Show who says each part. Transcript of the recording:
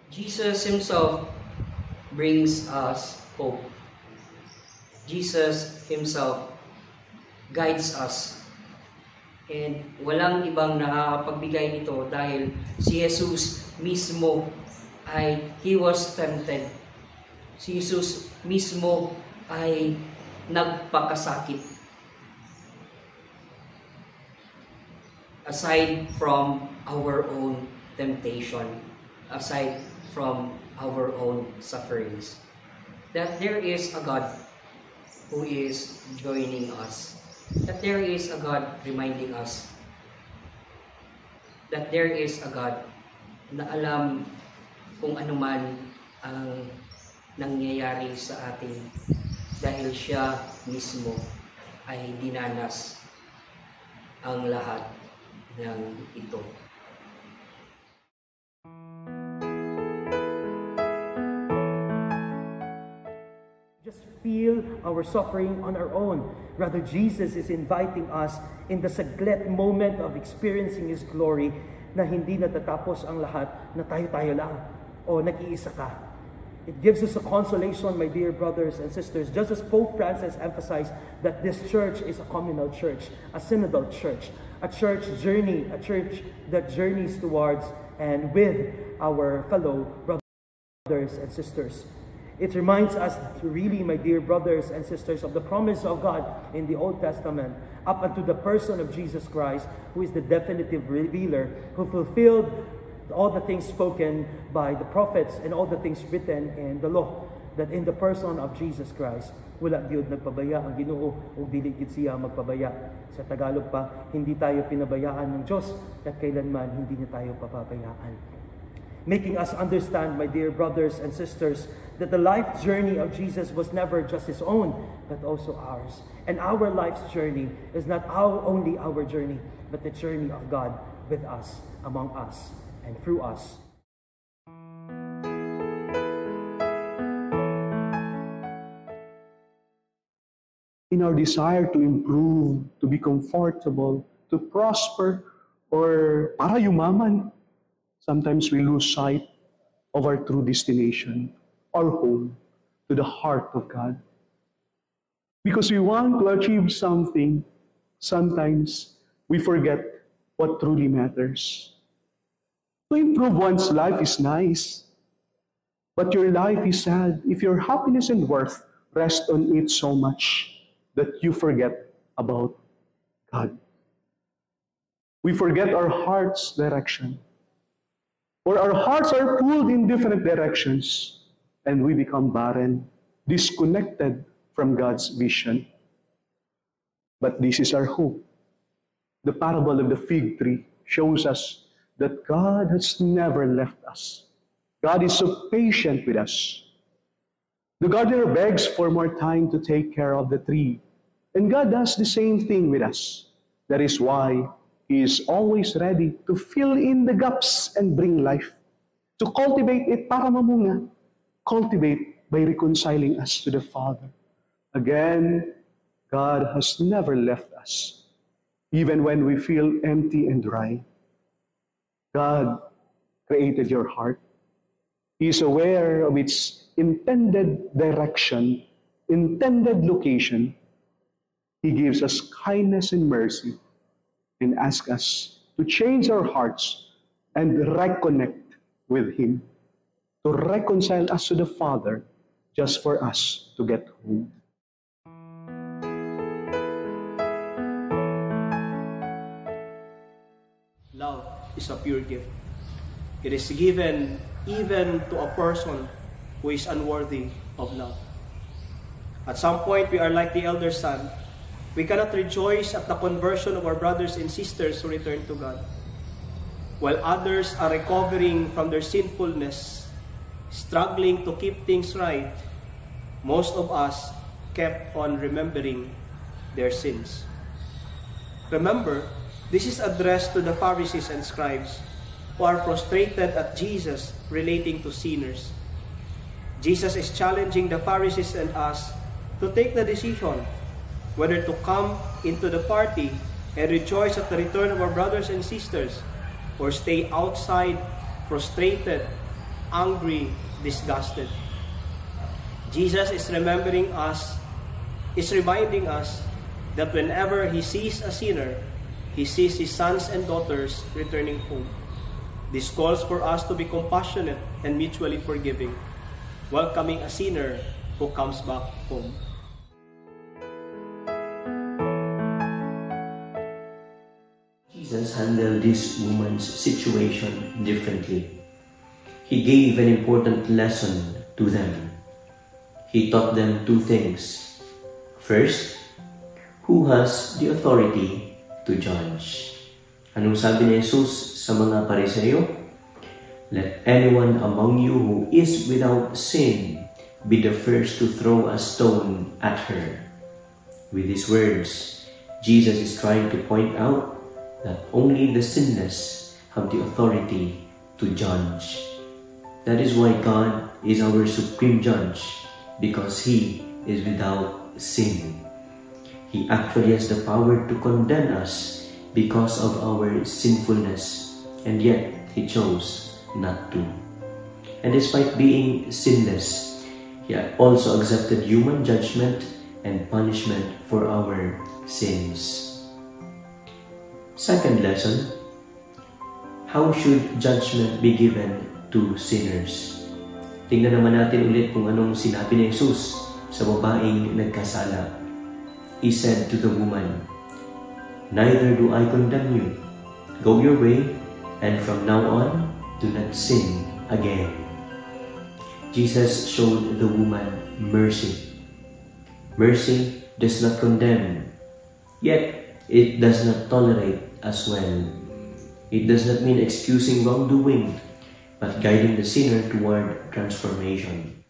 Speaker 1: Jesus Himself brings us hope. Jesus Himself guides us. And walang ibang nakakapagbigay nito dahil si Jesus mismo He was tempted. Si Jesus mismo ay nagpakasakit. Aside from our own temptation, aside from our own sufferings, that there is a God who is joining us, that there is a God reminding us, that there is a God na alam kung ano man ang nangyayari sa atin dahil siya mismo ay dinanas ang lahat ng ito.
Speaker 2: Just feel our suffering on our own. Rather, Jesus is inviting us in the saglit moment of experiencing His glory na hindi natatapos ang lahat na tayo-tayo lang o nag-iisa ka. It gives us a consolation, my dear brothers and sisters, just as Pope Francis emphasized that this church is a communal church, a synodal church, a church that journeys towards and with our fellow brothers and sisters. It reminds us really, my dear brothers and sisters, of the promise of God in the Old Testament up unto the person of Jesus Christ, who is the definitive revealer, who fulfilled all the things spoken by the prophets and all the things written in the law, that in the person of Jesus Christ, wala gyud nagpabaya ang Ginoo o dili gid siya magpabaya. Sa Tagalog pa, hindi tayo pinabayaan ng Diyos at kailanman hindi niya tayo papabayaan. Making us understand, my dear brothers and sisters, that the life journey of Jesus was never just His own, but also ours. And our life's journey is not only our journey, but the journey of God with us, among us, and through us.
Speaker 3: In our desire to improve, to be comfortable, to prosper, or para yumaman, sometimes we lose sight of our true destination, our home, to the heart of God. Because we want to achieve something, sometimes we forget what truly matters. To improve one's life is nice, but your life is sad if your happiness and worth rest on it so much that you forget about God. We forget our heart's direction, or our hearts are pulled in different directions, and we become barren, disconnected from God's vision. But this is our hope. The parable of the fig tree shows us that God has never left us. God is so patient with us. The gardener begs for more time to take care of the tree, and God does the same thing with us. That is why He is always ready to fill in the gaps and bring life, to cultivate it para mamunga, cultivate by reconciling us to the Father. Again, God has never left us, even when we feel empty and dry. God created your heart. He is aware of its intended direction, intended location. He gives us kindness and mercy and asks us to change our hearts and reconnect with Him, to reconcile us to the Father just for us to get home.
Speaker 4: Love is a pure gift. It is given even to a person who is unworthy of love. At some point, we are like the elder son. We cannot rejoice at the conversion of our brothers and sisters who return to God, while others are recovering from their sinfulness, struggling to keep things right. Most of us kept on remembering their sins. Remember, this is addressed to the Pharisees and scribes who are frustrated at Jesus relating to sinners. Jesus is challenging the Pharisees and us to take the decision whether to come into the party and rejoice at the return of our brothers and sisters, or stay outside, frustrated, angry, disgusted. Jesus is reminding us that whenever He sees a sinner, He sees His sons and daughters returning home. This calls for us to be compassionate and mutually forgiving, welcoming a sinner who comes back home.
Speaker 5: Jesus handled this woman's situation differently. He gave an important lesson to them. He taught them two things. First, who has the authority to judge? Anong sabi ni Jesus sa mga Pariseo? Let anyone among you who is without sin be the first to throw a stone at her. With these words, Jesus is trying to point out that only the sinless have the authority to judge. That is why God is our supreme judge, because He is without sin. He actually has the power to condemn us because of our sinfulness, and yet He chose not to. And despite being sinless, He also accepted human judgment and punishment for our sins. Second lesson, how should judgment be given to sinners? Tingnan naman natin ulit kung anong sinabi ni Jesus sa babaeng nagkasala. He said to the woman, "Neither do I condemn you. Go your way, and from now on, do not sin again." Jesus showed the woman mercy. Mercy does not condemn, yet it does not tolerate as well. It does not mean excusing wrongdoing, but guiding the sinner toward transformation.